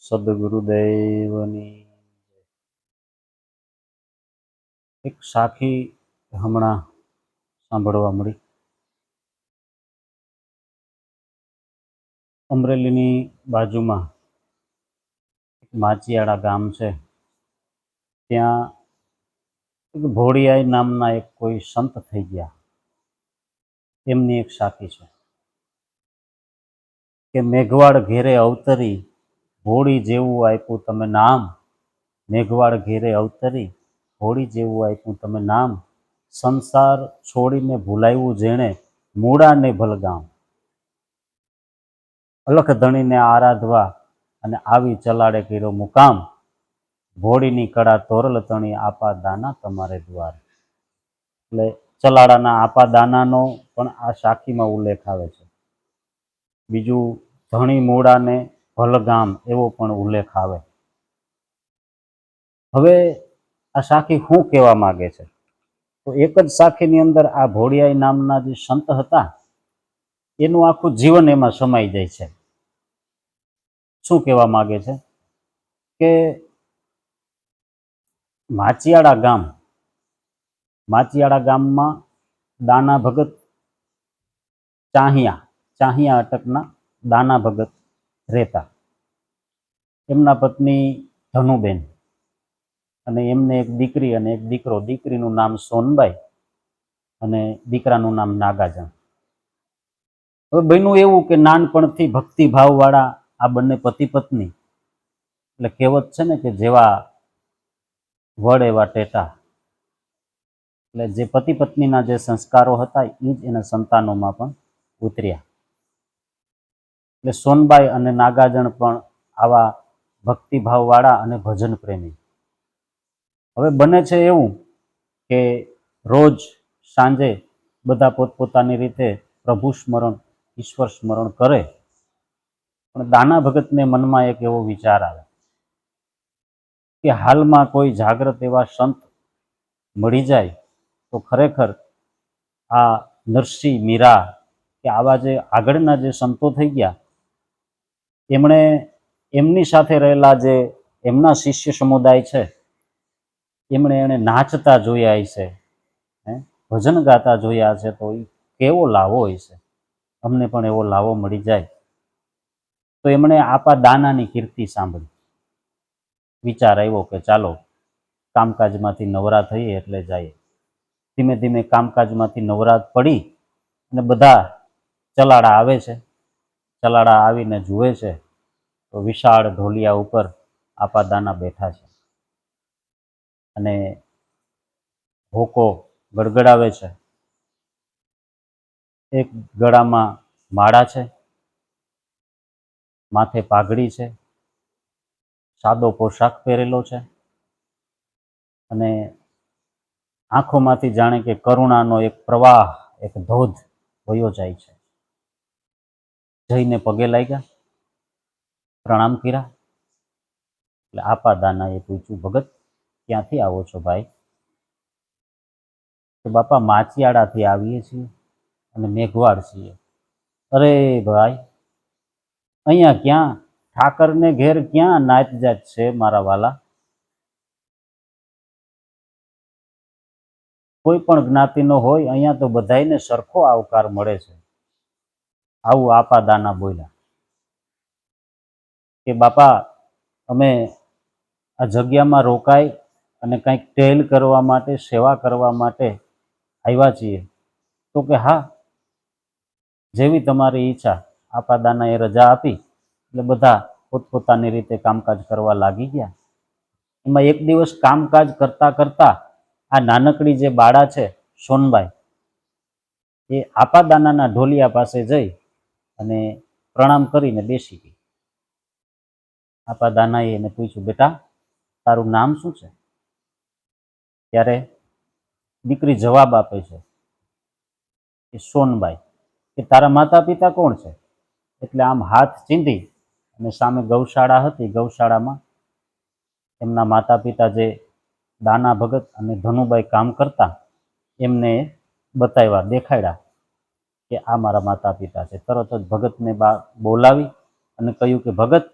સદગુરુદેવની એક સાખી હમણાં સાંભળવા મળી. અમરેલીની બાજુમાં માચિયાળા ગામ છે. ત્યાં એક ભોળિયાઈ નામના એક કોઈ સંત થઈ ગયા. એમની એક સાખી છે કે મેઘવાળ ઘેરે અવતરી હોળી જેવું આપ્યું તમે નામ. મેઘવાળ ઘેરે અવતરી હોળી જેવું આપ્યું તમે નામ. સંસાર છોડીને ભૂલાવ્યું જેણે મૂળાને ભલગામ. અલખ ધણીને આરાધવા અને આવી ચલાડે કર્યો મુકામ. ભોળીની કળા તોરલ તણી આપા દાના તમારે દ્વાર. એટલે ચલાડાના આપા દાનાનો પણ આ સાખીમાં ઉલ્લેખ આવે છે. બીજું ધણી મૂળાને ભલગામ એવો પણ ઉલ્લેખ આવે. હવે આ સાખી શું કહેવા માગે છે? તો એક જ સાખીની અંદર આ ભોળિયાઈ નામના જે સંત હતા એનું આખું જીવન એમાં સમાઈ જાય છે. શું કહેવા માગે છે કે માચિયાળા ગામમાં દાના ભગત ચાહિયા અટકના દાના ભગત રહેતા. એમના પત્ની ધનુબેન અને એમને એક દીકરી અને એક દીકરો. દીકરીનું નામ સોનબાઈ અને દીકરાનું નામ નાગાજણ. હવે બન્યું એવું કે નાનપણથી ભક્તિભાવવાળા આ બંને પતિ પત્ની, એટલે કહેવત છે ને કે જેવા વડ એવા ટેટા. એટલે જે પતિ પત્નીના જે સંસ્કારો હતા એ જ એના સંતાનોમાં પણ ઉતર્યા. એટલે સોનબાઈ અને નાગાજણ પણ આવા ભક્તિભાવવાળા અને ભજન પ્રેમી. હવે બને છે એવું કે રોજ સાંજે બધા પોતપોતાની રીતે પ્રભુ સ્મરણ, ઈશ્વર સ્મરણ કરે. પણ દાના ભગતને મનમાં એક એવો વિચાર આવે કે હાલમાં કોઈ જાગ્રત એવા સંત મળી જાય તો ખરેખર આ નરસિંહ મીરા કે આવા જે આગળના જે સંતો થઈ ગયા એમણે એમની સાથે રહેલા જે એમના શિષ્ય સમુદાય છે એમણે એને નાચતા જોયા હશે, ભજન ગાતા જોયા છે. તો એ કેવો લાવો હશે, અમને પણ એવો લાવો મળી જાય. તો એમણે આપા દાનાની કીર્તિ સાંભળી. વિચાર આવ્યો કે ચાલો કામકાજમાંથી નવરા થઈએ એટલે જઈએ. ધીમે ધીમે કામકાજમાંથી નવરા પડી અને બધા ચલાડા આવે છે. ચલાડા આવીને જુએ છે તો વિશાળ ઢોલિયા ઉપર આપા દાના બેઠા છે અને હોકો ગડગડાવે છે. એક ગળામાં માળા છે, માથે પાઘડી છે, સાદો પોશાક પહેરેલો છે અને આંખોમાંથી જાણે કે કરુણાનો એક પ્રવાહ, એક ધોધ વયો જાય છે. જઈને પગે લાગ્યા, પ્રણામ કર્યા. એટલે આપા દાનાએ પૂછ્યું, ભગત ક્યાંથી આવો છો ભાઈ? તો બાપા માચિયાળાથી આવીએ છીએ અને મેઘવાળ છીએ. અરે ભાઈ, અહીંયા ક્યાં ઠાકરને ઘેર ક્યાં નાત જાત છે મારા વાલા. કોઈ પણ જ્ઞાતિનો હોય અહીંયા તો બધાને સરખો આવકાર મળે છે. આવું આપા દાના બોલ્યા કે બાપા અમે આ જગ્યામાં રોકાઈ અને કંઈક ટેલ કરવા માટે, સેવા કરવા માટે આવ્યા છીએ. તો કે હા, જેવી તમારી ઈચ્છા. આપા દાનાએ રજા આપી એટલે બધા પોતપોતાની રીતે કામકાજ કરવા લાગી ગયા. એમાં એક દિવસ કામકાજ કરતા કરતા આ નાનકડી જે બાળા છે સોનબાઈ, એ આપા દાનાના ઢોલિયા પાસે જઈ અને પ્રણામ કરીને બેસી ગઈ. આપા દાનાએ એને પૂછ્યું, બેટા તારું નામ શું છે? ત્યારે દીકરી જવાબ આપે છે કે સોનબાઈ. કે તારા માતા પિતા કોણ છે? એટલે આમ હાથ ચીંધી અને સામે ગૌશાળા હતી, ગૌશાળામાં એમના માતા પિતા જે દાના ભગત અને ધનુબાઈ કામ કરતા એમને બતાવ્યા, દેખાડ્યા કે આ મારા માતા પિતા છે. તરત જ ભગતને બોલાવી અને કહ્યું કે ભગત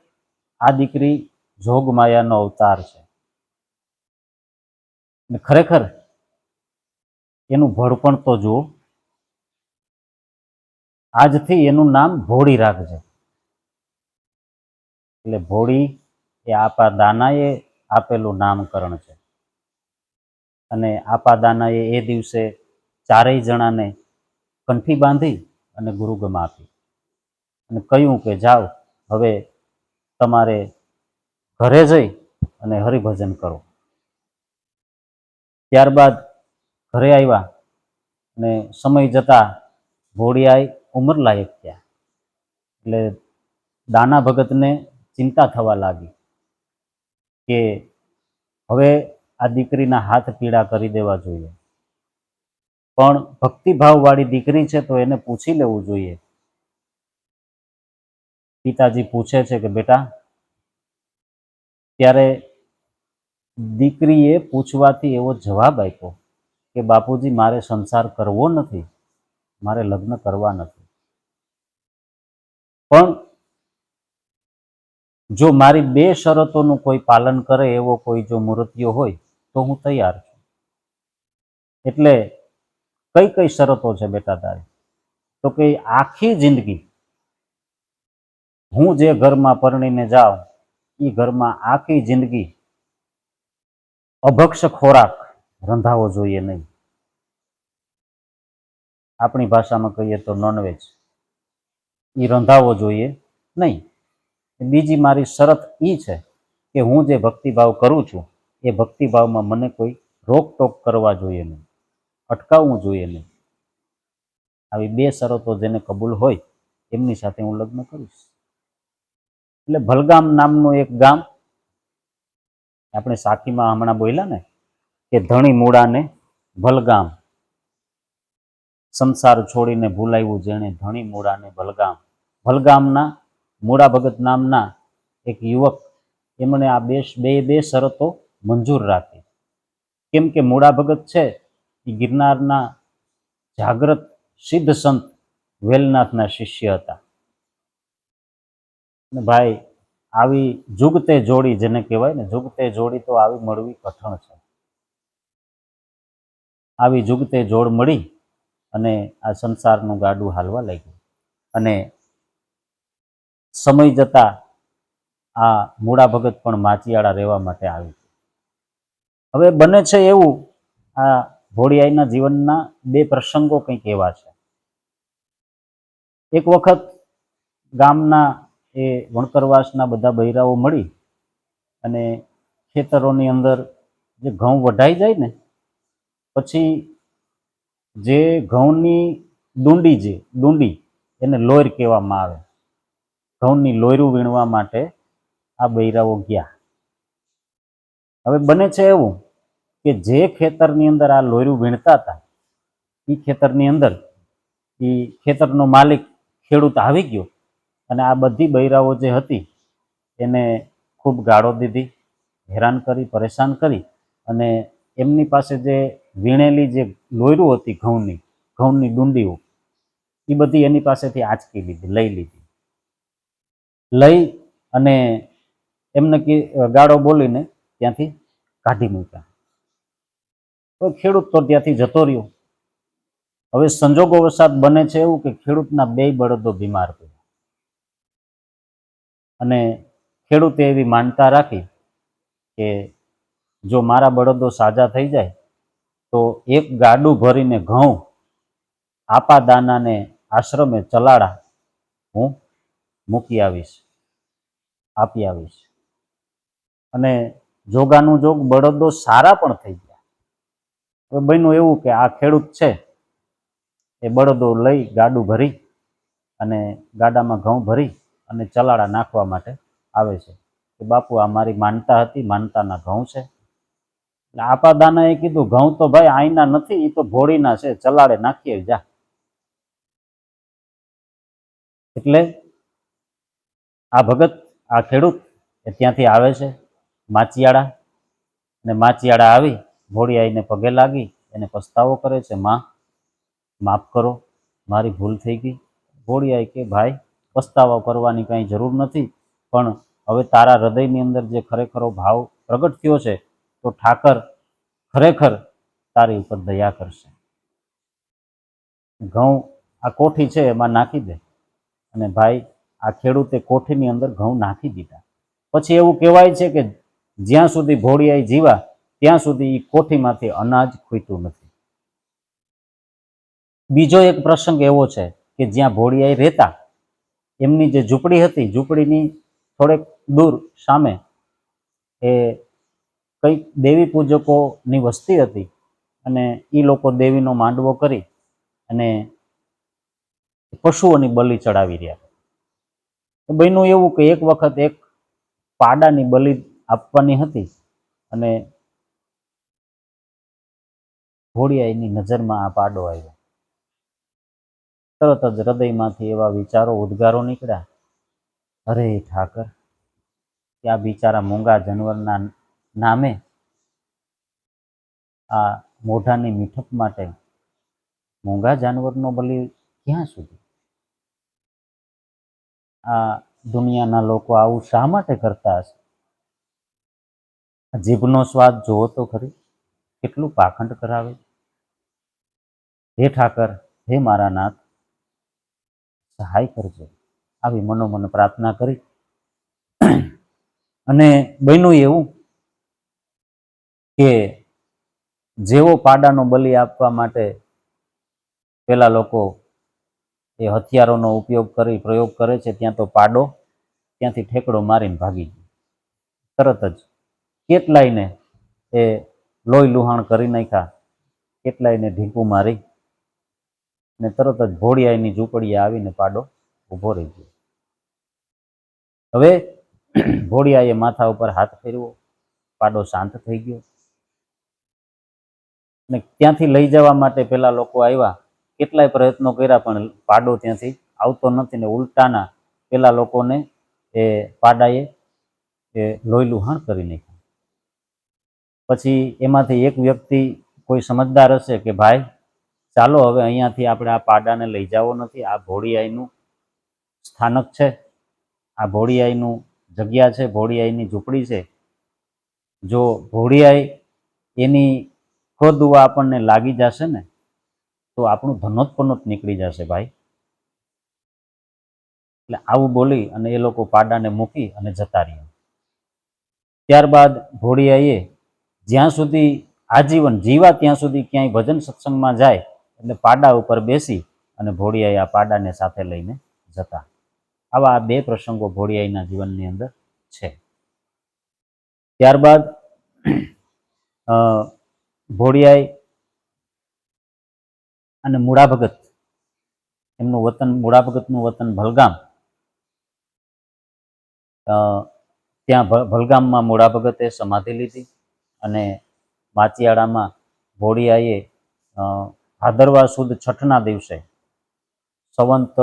આ દીકરી જોગમાયાનો અવતાર છે. અને ખરેખર એનું ભડપણ તો જુઓ. આજથી એનું નામ ભોળી રાખજે. એટલે ભોળી એ આપા દાનાએ આપેલું નામકરણ છે. અને આપા દાનાએ એ દિવસે ચારેય જણાને કંઠી બાંધી અને ગુરુગમ આપી અને કહ્યું કે જાઓ, હવે તમારે ઘરે જઈ અને હરિભજન કરો. ત્યારબાદ ઘરે આવ્યા અને સમય જતા ભોળિયાએ ઉંમરલાયક થયા. એટલે દાના ભગતને ચિંતા થવા લાગી કે હવે આ દીકરીના હાથ પીળા કરી દેવા જોઈએ. પણ ભક્તિભાવવાળી દીકરી છે તો એને પૂછી લેવું જોઈએ. પિતાજી પૂછે છે કે બેટા, ત્યારે દીકરીએ પૂછવાથી એવો જવાબ આપ્યો કે બાપુજી, મારે સંસાર કરવો નથી, મારે લગ્ન કરવા નથી, પણ જો મારી બે શરતોનું કોઈ પાલન કરે એવો કોઈ જો મૂર્તિઓ હોય તો હું તૈયાર છું. એટલે કઈ કઈ શરતો છે બેટા તારી? તો કે આખી જિંદગી હું જે ઘરમાં પરણીને જાઉં એ ઘરમાં આખી જિંદગી અભક્ષ ખોરાક રંધાવો જોઈએ નહીં. આપણી ભાષામાં કહીએ તો નોનવેજ એ રંધાવો જોઈએ નહીં. બીજી મારી શરત એ છે કે હું જે ભક્તિભાવ કરું છું એ ભક્તિભાવમાં મને કોઈ રોકટોક કરવા જોઈએ નહીં, અટકાવવું જોઈએ નહીં. આવી બે શરતો જેને કબૂલ હોય એમની સાથે હું લગ્ન કરીશ. એટલે ભલગામ નામનું એક ગામ, આપણે સાખીમાં હમણાં બોલ્યા ને કે ધણી મૂળાને ભલગામ, સંસાર છોડીને ભૂલાવ્યું જેણે ધણી મૂળાને ભલગામ. ભલગામના મૂળા ભગત નામના એક યુવક, એમણે આ બે શરતો મંજૂર રાખી. કેમ કે મૂળા ભગત છે એ ગિરનારના જાગ્રત સિદ્ધ સંત વેલનાથના શિષ્ય હતા. ભાઈ, આવી જુગતે જોડી, જેને કહેવાય ને જુગતે જોડી, તો આવી મળવી કઠણ છે. આવી જુગતે જોડ મળી અને આ સંસારનું ગાડું હાલવા લાગ્યું. અને સમય જતા આ મૂળા ભગત પણ માચિયાળા રહેવા માટે આવી. હવે બને છે એવું, આ ભોળિયાઈના જીવનના બે પ્રસંગો કંઈક એવા છે. એક વખત ગામના એ વણકરવાસના બધા બૈરાઓ મળી અને ખેતરોની અંદર જે ઘઉં વઢાઈ જાય ને પછી જે ઘઉંની ડુંડી એને લોર કહેવામાં આવે. ઘઉંની લોયરું વીણવા માટે આ બૈરાઓ ગયા. હવે બને છે એવું કે જે ખેતરની અંદર આ લોયરું વીણતા હતા એ ખેતરની અંદર એ ખેતરનો માલિક ખેડૂત આવી ગયો અને આ બધી બૈરાઓ જે હતી એને ખૂબ ગાળો દીધી, હેરાન કરી, પરેશાન કરી અને એમની પાસે જે વીણેલી જે લોયરું હતી ઘઉંની ડુંડીઓ, એ બધી એની પાસેથી આંચકી લીધી, લઈ અને એમને ગાળો બોલીને ત્યાંથી કાઢી મૂક્યા. તો ખેડૂત તો ત્યાંથી જતો રહ્યો. હવે સંજોગો વસાત બને છે એવું કે ખેડૂતના બે બળદો બીમાર પડ્યા અને ખેડૂતે એવી માનતા રાખી કે જો મારા બળદો સાજા થઈ જાય તો એક ગાડું ભરીને ઘઉં આપા દાનાને આશ્રમે ચલાડા હું મૂકી આવીશ, આપી આવીશ. અને જોગાનું જોગ બળદો સારા પણ થઈ ગયા. હવે બન્યું એવું કે આ ખેડૂત છે એ બળદો લઈ ગાડું ભરી અને ગાડામાં ઘઉં ભરી અને ચલાડા નાખવા માટે આવે છે કે બાપુ, આ મારી માનતા હતી, માનતાના ઘઉં છે. એટલે આપા દાનાએ કીધું, ઘઉં તો ભાઈ આઈના નથી, એ તો ભોળીના છે, ચલાડે નાખીએ જા. એટલે આ ભગત, આ ખેડૂત એ ત્યાંથી આવે છે માચિયાળા, અને માચિયાળા આવી ભોળિયાઈને પગે લાગી એને પસ્તાવો કરે છે, માં માફ કરો, મારી ભૂલ થઈ ગઈ. ભોળિયાઈ કે ભાઈ, પસ્તાવો કરવાની કાંઈ જરૂર નથી, પણ હવે તારા હૃદયની અંદર જે ખરેખરો ભાવ પ્રગટ થયો છે તો ઠાકર ખરેખર તારી ઉપર દયા કરશે. ઘઉં આ કોઠી છે એમાં નાખી દે, અને ભાઈ આ ખેડૂતે કોઠીની અંદર ઘઉં નાખી દીધા. પછી એવું કહેવાય છે કે જ્યાં સુધી ભોળિયાઈ જીવા ત્યાં સુધી એ કોઠીમાંથી અનાજ ખૂટ્યું નથી. બીજો એક પ્રસંગ એવો છે કે જ્યાં ભોળિયાઈ રહેતા, એમની જે ઝૂંપડી હતી, ઝૂંપડીની થોડેક દૂર સામે એ કંઈક દેવી પૂજકોની વસ્તી હતી, અને એ લોકો દેવીનો માંડવો કરી અને પશુઓની બલિ ચડાવી રહ્યા. બન્યું એવું કે એક વખત એક પાડાની બલિ આપવાની હતી, અને ભોળિયાઈની નજરમાં આ પાડો આવ્યો. તરત જ હૃદયમાંથી એવા વિચારો, ઉદ્ગારો નીકળ્યા, અરે ઠાકર, કે આ બિચારા મૂંગા જાનવરના નામે આ મોઢાની મીઠપ માટે મૂંગા જાનવરનો બલિ ક્યાં સુધી? આ દુનિયાના લોકો આવું શા માટે કરતા હશે? જીભનો સ્વાદ જોવો તો ખરી, કેટલું પાખંડ કરાવે. હે ઠાકર, હે મારા નાથ, સહાય કરજો. આવી મનોમન પ્રાર્થના કરી. અને બન્યું એવું કે જેવો પાડાનો બલિ આપવા માટે પેલા લોકો એ હથિયારોનો ઉપયોગ કરી પ્રયોગ કરે છે, ત્યાં તો પાડો ત્યાંથી ઠેકડો મારીને ભાગી ગયો. તરત જ કેટલાયને એ લોહી લુહાણ કરી નાખ્યા, કેટલાયને ઢીંકું મારી, ને તરત જ ભોળિયાઈની ઝૂંપડીએ આવીને પાડો ઊભો રહી ગયો. હવે ભોળિયાએ માથા ઉપર હાથ ફેરવો, પાડો શાંત થઈ ગયો. ને ત્યાંથી લઈ જવા માટે પેલા લોકો આવ્યા, કેટલાય પ્રયત્નો કર્યા, પણ પાડો ત્યાંથી આવતો નથી, ને ઉલટાના પેલા લોકોને એ પાડાએ એ લોહી લુહાણ કરી નાખ્યું. પછી એમાંથી એક વ્યક્તિ, કોઈ સમજદાર હશે, કે ભાઈ ચાલો હવે અહીંયાથી આપણે આ પાડાને લઈ જવો નથી, આ ભોળિયાઈનું સ્થાનક છે, આ ભોળિયાઈનું જગ્યા છે, ભોળિયાઈની ઝૂંપડી છે. જો ભોળિયાઈ એની ખોદવા આપણને લાગી જશે ને તો આપણું ધનોત્પનોત નીકળી જશે ભાઈ. એટલે આવું બોલી અને એ લોકો પાડાને મૂકી અને જતા રહ્યા. ત્યારબાદ ભોળિયાએ જ્યાં સુધી આજીવન જીવા ત્યાં સુધી ક્યાંય ભજન સત્સંગમાં જાય એટલે પાડા ઉપર બેસી અને ભોળિયાએ આ પાડાને સાથે લઈને જતા. આવા આ બે પ્રસંગો ભોળિયાઈના જીવનની અંદર છે. ત્યારબાદ ભોળિયાઈ અને મૂળા ભગત, એમનું વતન, મૂળા ભગતનું વતન ભલગામ. ત્યાં ભલગામમાં મૂળા ભગતે સમાધિ લીધી, અને માચિયાળામાં ભોળિયાએ ભાદરવા સુદ છઠના દિવસે સંવંત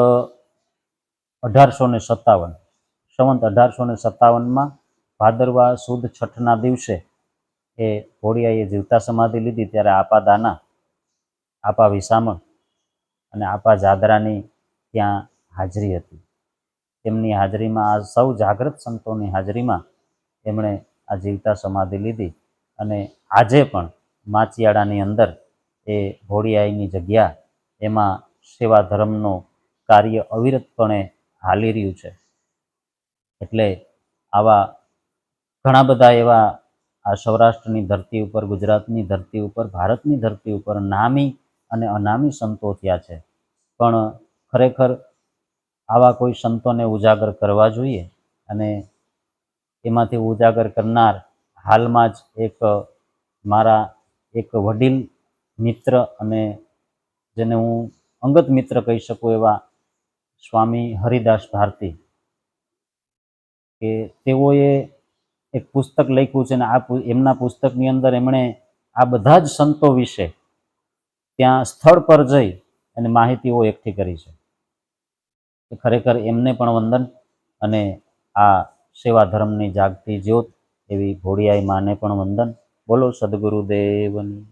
1857માં ભાદરવા સુદ છઠના દિવસે એ ભોળિયાએ જીવતા સમાધિ લીધી. ત્યારે આપા દાના, આપા વિસામણ અને આપા જાદરાની ત્યાં હાજરી હતી. તેમની હાજરીમાં, આ સૌ જાગૃત સંતોની હાજરીમાં એમણે આ જીવતા સમાધિ લીધી. અને આજે પણ માચિયાળાની અંદર એ ભોળિયાઈની જગ્યા, એમાં સેવા ધર્મનો કાર્ય અવિરતપણે હાલી રહ્યું છે. એટલે આવા ઘણા બધા એવા આ સૌરાષ્ટ્રની ધરતી ઉપર, ગુજરાતની ધરતી ઉપર, ભારતની ધરતી ઉપર નામી અને અનામી સંતો થયા છે. પણ ખરેખર આવા કોઈ સંતોને ઉજાગર કરવા જોઈએ. અને એમાંથી ઉજાગર કરનાર હાલમાં જ એક મારા એક વડીલ મિત્ર, અને જેને હું અંગત મિત્ર કહી શકું એવા સ્વામી હરિદાસ ભારતી, કે તેઓએ એક પુસ્તક લખ્યું છે, અને આ એમના પુસ્તકની અંદર એમણે આ બધા જ સંતો વિશે ત્યાં સ્થળ પર જઈ અને માહિતીઓ એકઠી કરી છે. ખરેખર એમને પણ વંદન, અને આ સેવા ધર્મની જાગતી જ્યોત એવી ભોળિયાઈ માને પણ વંદન. બોલો સદગુરુદેવની.